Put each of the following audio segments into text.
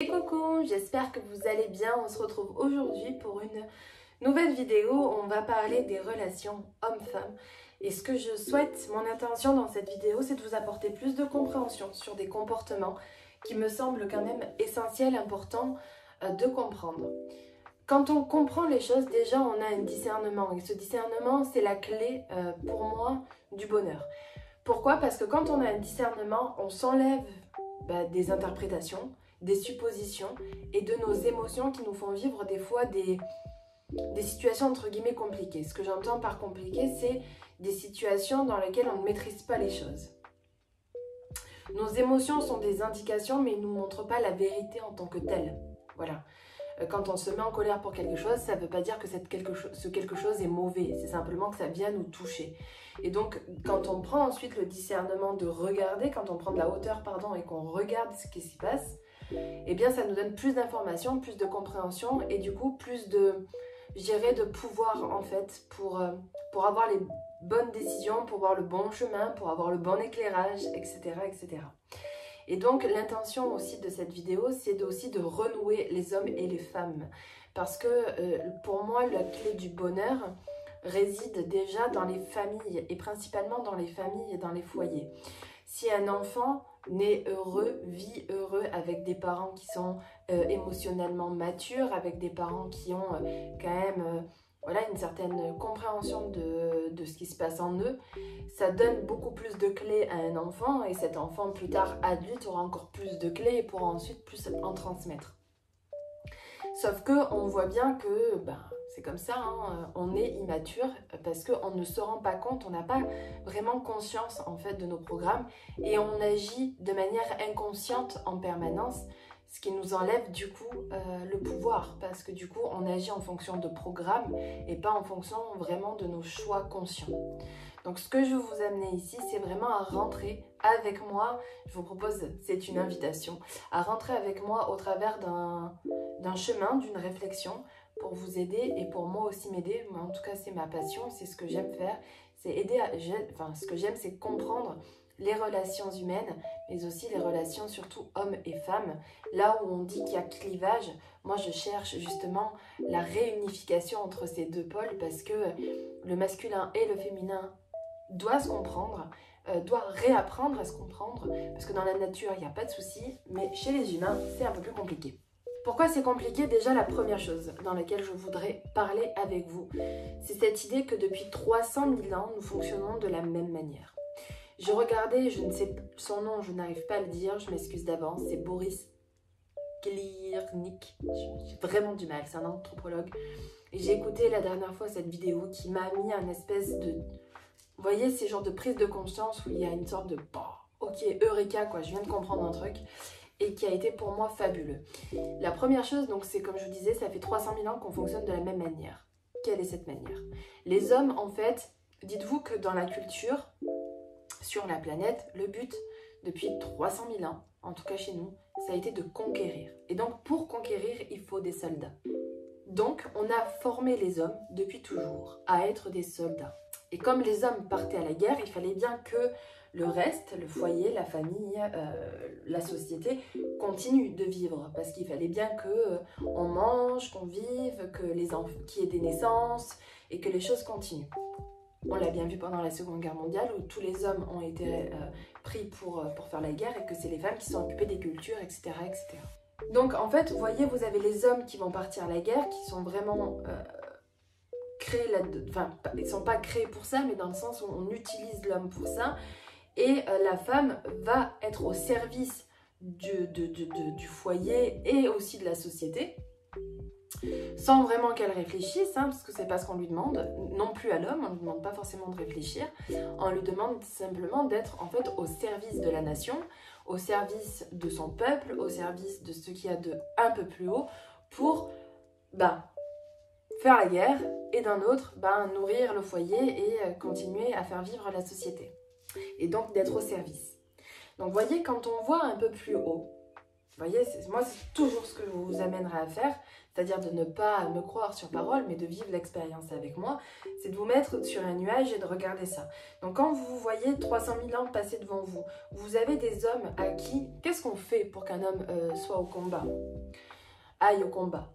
Et coucou, j'espère que vous allez bien. On se retrouve aujourd'hui pour une nouvelle vidéo où on va parler des relations hommes-femmes. Et ce que je souhaite, mon intention dans cette vidéo, c'est de vous apporter plus de compréhension sur des comportements qui me semblent quand même essentiels, importants de comprendre. Quand on comprend les choses, déjà on a un discernement. Et ce discernement, c'est la clé pour moi du bonheur. Pourquoi? Parce que quand on a un discernement, on s'enlève des interprétations, des suppositions et de nos émotions qui nous font vivre des fois des situations entre guillemets compliquées. Ce que j'entends par compliqué, c'est des situations dans lesquelles on ne maîtrise pas les choses. Nos émotions sont des indications, mais ils ne nous montrent pas la vérité en tant que telle. Voilà. Quand on se met en colère pour quelque chose, ça ne veut pas dire que ce quelque chose est mauvais. C'est simplement que ça vient nous toucher. Et donc, quand on prend ensuite le discernement de regarder, quand on prend de la hauteur, et qu'on regarde ce qui s'y passe, eh bien, ça nous donne plus d'informations, plus de compréhension et du coup, plus de, je dirais, de pouvoir, en fait, pour avoir les bonnes décisions, pour voir le bon chemin, pour avoir le bon éclairage, etc., etc. Et donc, l'intention aussi de cette vidéo, c'est aussi de renouer les hommes et les femmes. Parce que, pour moi, la clé du bonheur réside déjà dans les familles, et principalement dans les familles et dans les foyers. Si un enfant naît heureux, vit heureux avec des parents qui sont émotionnellement matures, avec des parents qui ont quand même une certaine compréhension de ce qui se passe en eux, ça donne beaucoup plus de clés à un enfant et cet enfant plus tard adulte aura encore plus de clés et pourra ensuite plus en transmettre. Sauf que on voit bien que c'est comme ça, on est immature parce qu'on ne se rend pas compte, on n'a pas vraiment conscience en fait de nos programmes et on agit de manière inconsciente en permanence, ce qui nous enlève du coup le pouvoir parce que du coup on agit en fonction de programmes et pas en fonction vraiment de nos choix conscients. Donc ce que je veux vous amener ici, c'est vraiment à rentrer avec moi, je vous propose, c'est une invitation, à rentrer avec moi au travers d'un chemin, d'une réflexion pour vous aider et pour moi aussi m'aider. Moi, en tout cas, c'est ma passion, c'est ce que j'aime faire, c'est aider ce que j'aime, c'est comprendre les relations humaines, mais aussi les relations surtout hommes et femmes. Là où on dit qu'il y a clivage, moi je cherche justement la réunification entre ces deux pôles parce que le masculin et le féminin doivent se comprendre, doit réapprendre à se comprendre, parce que dans la nature, il n'y a pas de souci, mais chez les humains, c'est un peu plus compliqué. Pourquoi c'est compliqué? Déjà, la première chose dans laquelle je voudrais parler avec vous, c'est cette idée que depuis 300 000 ans, nous fonctionnons de la même manière. Je regardais, je ne sais son nom, je n'arrive pas à le dire, je m'excuse d'avance, c'est Boris Cyrulnik, j'ai vraiment du mal, c'est un anthropologue. Et j'ai écouté la dernière fois cette vidéo qui m'a mis un espèce de... Vous voyez, ces genres de prise de conscience où il y a une sorte de... Ok, eureka, quoi, je viens de comprendre un truc. Et qui a été pour moi fabuleux. La première chose, donc, c'est comme je vous disais, ça fait 300 000 ans qu'on fonctionne de la même manière. Quelle est cette manière? Les hommes, en fait, dites-vous que dans la culture, sur la planète, le but, depuis 300 000 ans, en tout cas chez nous, ça a été de conquérir. Et donc, pour conquérir, il faut des soldats. Donc, on a formé les hommes, depuis toujours, à être des soldats. Et comme les hommes partaient à la guerre, il fallait bien que le reste, le foyer, la famille, la société, continue de vivre. Parce qu'il fallait bien qu'on mange, qu'on vive, qu'il y ait des naissances et que les choses continuent. On l'a bien vu pendant la Seconde Guerre mondiale où tous les hommes ont été pris pour faire la guerre et que c'est les femmes qui sont occupées des cultures, etc., etc. Donc en fait, vous voyez, vous avez les hommes qui vont partir à la guerre, qui sont vraiment... ils ne sont pas créés pour ça, mais dans le sens où on utilise l'homme pour ça. Et la femme va être au service du foyer et aussi de la société, sans vraiment qu'elle réfléchisse, parce que c'est pas ce qu'on lui demande, non plus à l'homme, on ne lui demande pas forcément de réfléchir, on lui demande simplement d'être en fait au service de la nation, au service de son peuple, au service de ce qu'il y a de un peu plus haut, pour faire la guerre, et d'un autre, nourrir le foyer et continuer à faire vivre la société. Et donc d'être au service. Donc vous voyez, quand on voit un peu plus haut, voyez, moi, c'est toujours ce que je vous amènerai à faire, c'est-à-dire de ne pas me croire sur parole, mais de vivre l'expérience avec moi, c'est de vous mettre sur un nuage et de regarder ça. Donc quand vous voyez 300 000 ans passer devant vous, vous avez des hommes à qui, qu'est-ce qu'on fait pour qu'un homme soit au combat, aille au combat?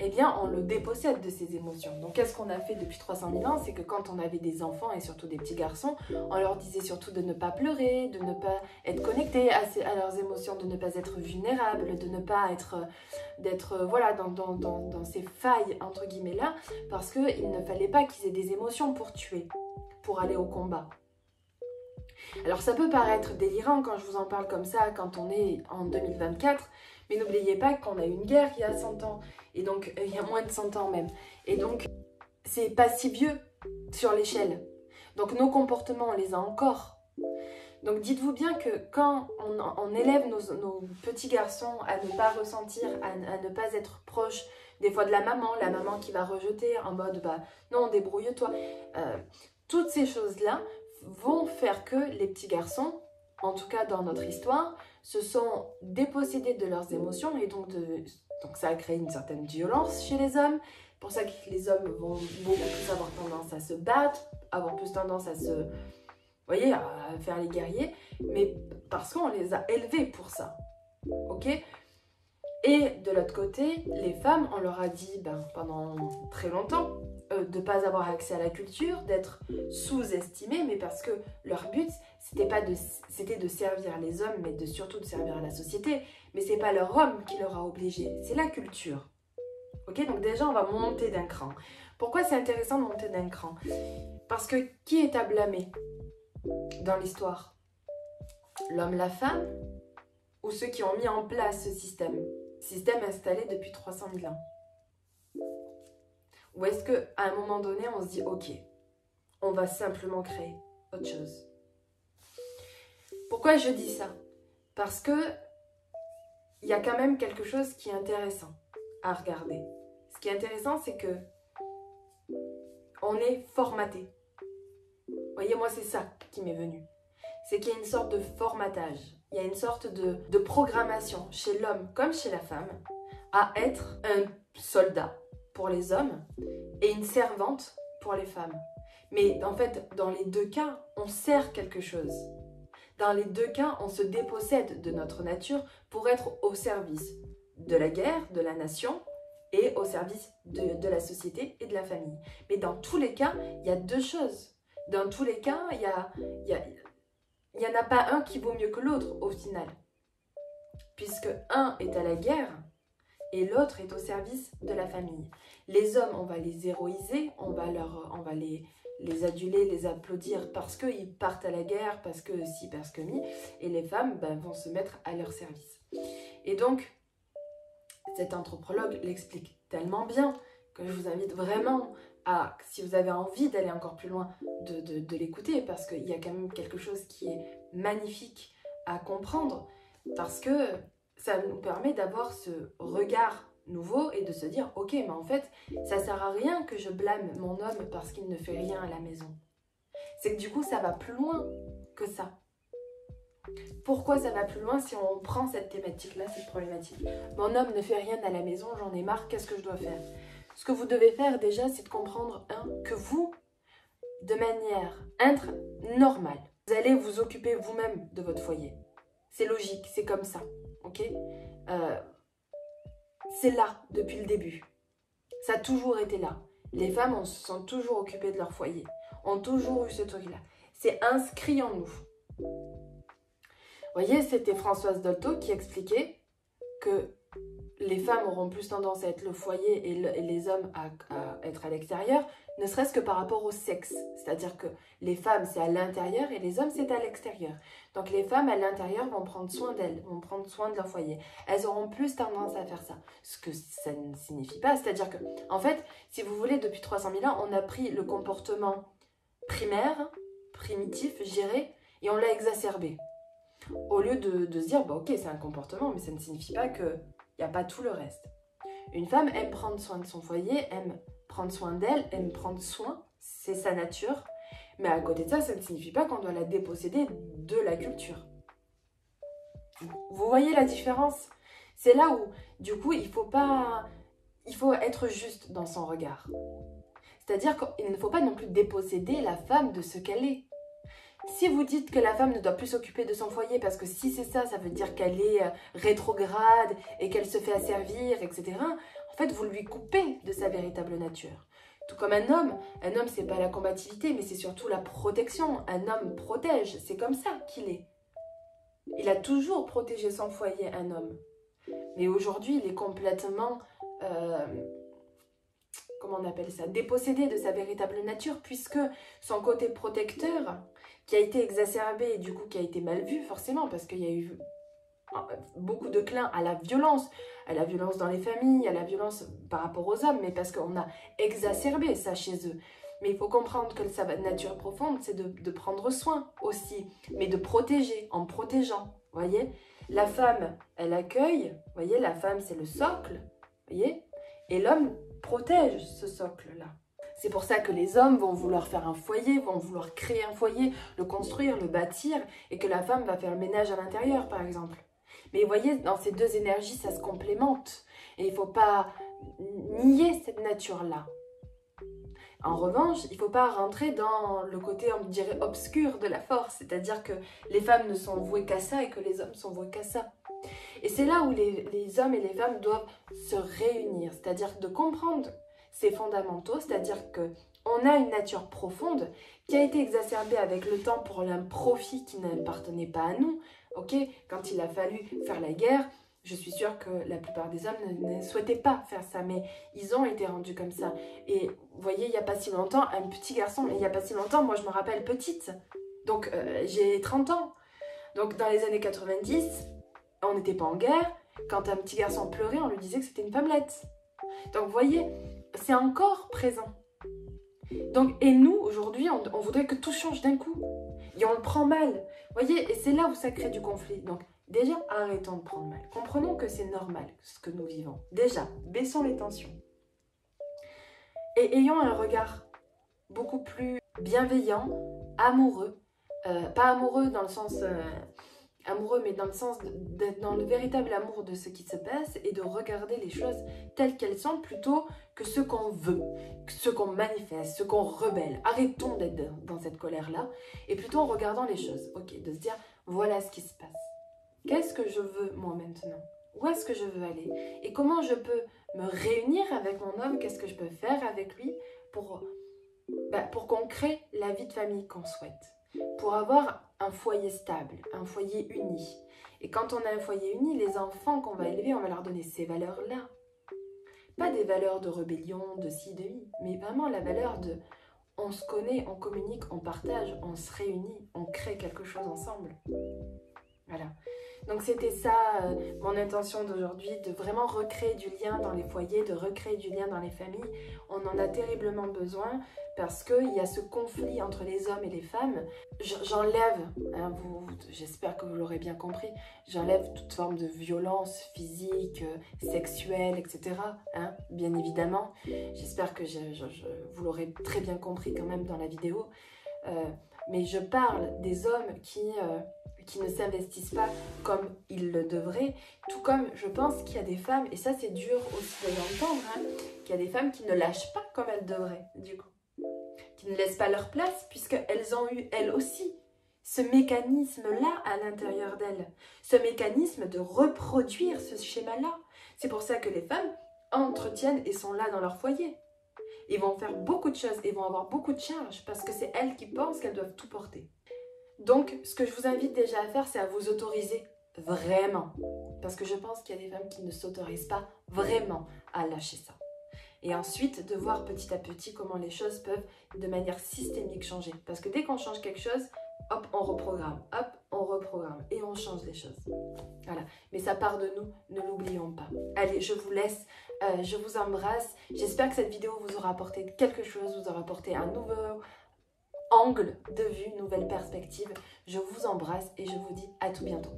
Eh bien, on le dépossède de ses émotions. Donc, qu'est-ce qu'on a fait depuis 300 000 ans? C'est que quand on avait des enfants et surtout des petits garçons, on leur disait surtout de ne pas pleurer, de ne pas être connectés à leurs émotions, de ne pas être vulnérables, de ne pas d'être voilà, dans ces failles, entre guillemets, là, parce qu'il ne fallait pas qu'ils aient des émotions pour tuer, pour aller au combat. Alors, ça peut paraître délirant quand je vous en parle comme ça, quand on est en 2024, mais n'oubliez pas qu'on a eu une guerre il y a 100 ans, et donc il y a moins de 100 ans même. Et donc, c'est pas si vieux sur l'échelle. Donc nos comportements, on les a encore. Donc dites-vous bien que quand on élève nos petits garçons à ne pas ressentir, à ne pas être proche des fois de la maman qui va rejeter en mode bah non, débrouille-toi. Toutes ces choses-là vont faire que les petits garçons, en tout cas dans notre histoire, se sont dépossédés de leurs émotions et donc ça a créé une certaine violence chez les hommes. C'est pour ça que les hommes vont beaucoup plus avoir tendance à se battre, avoir plus tendance à se, voyez, à faire les guerriers, mais parce qu'on les a élevés pour ça, ok? Et de l'autre côté, les femmes, on leur a dit pendant très longtemps de ne pas avoir accès à la culture, d'être sous-estimées, mais parce que leur but, c'était de servir les hommes, mais surtout de servir à la société. Mais c'est pas leur homme qui leur a obligé, c'est la culture. Ok, donc déjà, on va monter d'un cran. Pourquoi c'est intéressant de monter d'un cran? Parce que qui est à blâmer dans l'histoire? L'homme, la femme, ou ceux qui ont mis en place ce système installé depuis 300 000 ans? Ou est-ce qu'à un moment donné, on se dit, ok, on va simplement créer autre chose? Pourquoi je dis ça? Parce que il y a quand même quelque chose qui est intéressant à regarder. Ce qui est intéressant, c'est que on est formaté. Vous voyez, moi, c'est ça qui m'est venu. C'est qu'il y a une sorte de formatage. Il y a une sorte de programmation chez l'homme comme chez la femme à être un soldat pour les hommes et une servante pour les femmes. Mais en fait, dans les deux cas, on sert quelque chose. Dans les deux cas, on se dépossède de notre nature pour être au service de la guerre, de la nation et au service de la société et de la famille. Mais dans tous les cas, il y a deux choses. Dans tous les cas, il n'y en a pas un qui vaut mieux que l'autre au final. Puisque un est à la guerre et l'autre est au service de la famille. Les hommes, on va les héroïser, on va les aduler, les applaudir parce qu'ils partent à la guerre, parce que si, parce que mi. Et les femmes vont se mettre à leur service. Et donc, cet anthropologue l'explique tellement bien que je vous invite vraiment à, si vous avez envie d'aller encore plus loin, de l'écouter, parce qu'il y a quand même quelque chose qui est magnifique à comprendre, parce que ça nous permet d'avoir ce regard nouveau et de se dire, ok, mais en fait, ça sert à rien que je blâme mon homme parce qu'il ne fait rien à la maison. C'est que du coup, ça va plus loin que ça. Pourquoi ça va plus loin si on prend cette thématique-là, cette problématique? Mon homme ne fait rien à la maison, j'en ai marre, qu'est-ce que je dois faire? Ce que vous devez faire déjà, c'est de comprendre, que vous, de manière normale, vous allez vous occuper vous-même de votre foyer. C'est logique, c'est comme ça, ok? C'est là depuis le début. Ça a toujours été là. Les femmes, on se sont toujours occupées de leur foyer, ont toujours eu ce truc-là. C'est inscrit en nous. Vous voyez, c'était Françoise Dolto qui expliquait que les femmes auront plus tendance à être le foyer et les hommes à être à l'extérieur, ne serait-ce que par rapport au sexe. C'est-à-dire que les femmes, c'est à l'intérieur et les hommes, c'est à l'extérieur. Donc les femmes, à l'intérieur, vont prendre soin d'elles, vont prendre soin de leur foyer. Elles auront plus tendance à faire ça. Ce que ça ne signifie pas. C'est-à-dire que, en fait, si vous voulez, depuis 300 000 ans, on a pris le comportement primaire, primitif, je dirais, et on l'a exacerbé. Au lieu de se dire, ok, c'est un comportement, mais ça ne signifie pas qu'il n'y a pas tout le reste. Une femme aime prendre soin de son foyer, aime prendre soin d'elle, aime prendre soin, c'est sa nature. Mais à côté de ça, ça ne signifie pas qu'on doit la déposséder de la culture. Vous voyez la différence? C'est là où, du coup, il faut être juste dans son regard. C'est-à-dire qu'il ne faut pas non plus déposséder la femme de ce qu'elle est. Si vous dites que la femme ne doit plus s'occuper de son foyer parce que si c'est ça, ça veut dire qu'elle est rétrograde et qu'elle se fait asservir, etc. En fait, vous lui coupez de sa véritable nature. Tout comme un homme c'est pas la combativité, mais c'est surtout la protection. Un homme protège, c'est comme ça qu'il est. Il a toujours protégé son foyer, un homme. Mais aujourd'hui, il est complètement, comment on appelle ça, dépossédé de sa véritable nature, puisque son côté protecteur, qui a été exacerbé et du coup qui a été mal vu forcément, parce qu'il y a eu beaucoup de clins à la violence dans les familles, à la violence par rapport aux hommes, mais parce qu'on a exacerbé ça chez eux. Mais il faut comprendre que sa nature profonde, c'est de prendre soin aussi, mais de protéger, en protégeant, voyez. La femme, elle accueille, voyez, la femme c'est le socle, voyez, et l'homme protège ce socle-là. C'est pour ça que les hommes vont vouloir faire un foyer, vont vouloir créer un foyer, le construire, le bâtir, et que la femme va faire le ménage à l'intérieur, par exemple. Mais vous voyez, dans ces deux énergies, ça se complémente. Et il ne faut pas nier cette nature-là. En revanche, il ne faut pas rentrer dans le côté, on dirait, obscur de la force. C'est-à-dire que les femmes ne sont vouées qu'à ça et que les hommes sont voués qu'à ça. Et c'est là où les hommes et les femmes doivent se réunir. C'est-à-dire de comprendre ces fondamentaux, c'est-à-dire qu'on a une nature profonde qui a été exacerbée avec le temps pour un profit qui n'appartenait pas à nous. Ok, quand il a fallu faire la guerre, je suis sûre que la plupart des hommes ne souhaitaient pas faire ça, mais ils ont été rendus comme ça. Et vous voyez, il n'y a pas si longtemps, un petit garçon, il n'y a pas si longtemps, moi je me rappelle petite, donc j'ai 30 ans. Donc dans les années 90, on n'était pas en guerre, quand un petit garçon pleurait, on lui disait que c'était une femmelette. Donc vous voyez, c'est encore présent. Donc, et nous, aujourd'hui, on voudrait que tout change d'un coup. Et on le prend mal. Vous voyez, et c'est là où ça crée du conflit. Donc, déjà, arrêtons de prendre mal. Comprenons que c'est normal, ce que nous vivons. Déjà, baissons les tensions. Et ayons un regard beaucoup plus bienveillant, amoureux. Pas amoureux dans le sens... amoureux, mais dans le sens d'être dans le véritable amour de ce qui se passe et de regarder les choses telles qu'elles sont plutôt que ce qu'on veut, ce qu'on manifeste, ce qu'on rebelle. Arrêtons d'être dans cette colère-là et plutôt en regardant les choses, ok, de se dire voilà ce qui se passe. Qu'est-ce que je veux moi maintenant? Où est-ce que je veux aller? Et comment je peux me réunir avec mon homme? Qu'est-ce que je peux faire avec lui pour qu'on crée la vie de famille qu'on souhaite? Pour avoir un foyer stable, un foyer uni. Et quand on a un foyer uni, les enfants qu'on va élever, on va leur donner ces valeurs-là. Pas des valeurs de rébellion, de ci, de mi, mais vraiment la valeur de on se connaît, on communique, on partage, on se réunit, on crée quelque chose ensemble. Voilà. Donc c'était ça mon intention d'aujourd'hui, de vraiment recréer du lien dans les foyers, de recréer du lien dans les familles. On en a terriblement besoin parce qu'il y a ce conflit entre les hommes et les femmes. J'enlève, hein, j'espère que vous l'aurez bien compris, j'enlève toute forme de violence physique, sexuelle, etc. Hein, bien évidemment. J'espère que vous l'aurez très bien compris quand même dans la vidéo. Mais je parle des hommes qui ne s'investissent pas comme ils le devraient, tout comme je pense qu'il y a des femmes, et ça c'est dur aussi de l'entendre, hein, qu'il y a des femmes qui ne lâchent pas comme elles devraient, du coup, qui ne laissent pas leur place, puisqu'elles ont eu, elles aussi, ce mécanisme-là à l'intérieur d'elles, ce mécanisme de reproduire ce schéma-là. C'est pour ça que les femmes entretiennent et sont là dans leur foyer. Ils vont faire beaucoup de choses, ils vont avoir beaucoup de charges, parce que c'est elles qui pensent qu'elles doivent tout porter. Donc, ce que je vous invite déjà à faire, c'est à vous autoriser vraiment. Parce que je pense qu'il y a des femmes qui ne s'autorisent pas vraiment à lâcher ça. Et ensuite, de voir petit à petit comment les choses peuvent, de manière systémique, changer. Parce que dès qu'on change quelque chose, hop, on reprogramme. Hop, on reprogramme. Et on change les choses. Voilà. Mais ça part de nous, ne l'oublions pas. Allez, je vous laisse. Je vous embrasse. J'espère que cette vidéo vous aura apporté quelque chose, vous aura apporté un nouveau angle de vue, une nouvelle perspective. Je vous embrasse et je vous dis à tout bientôt.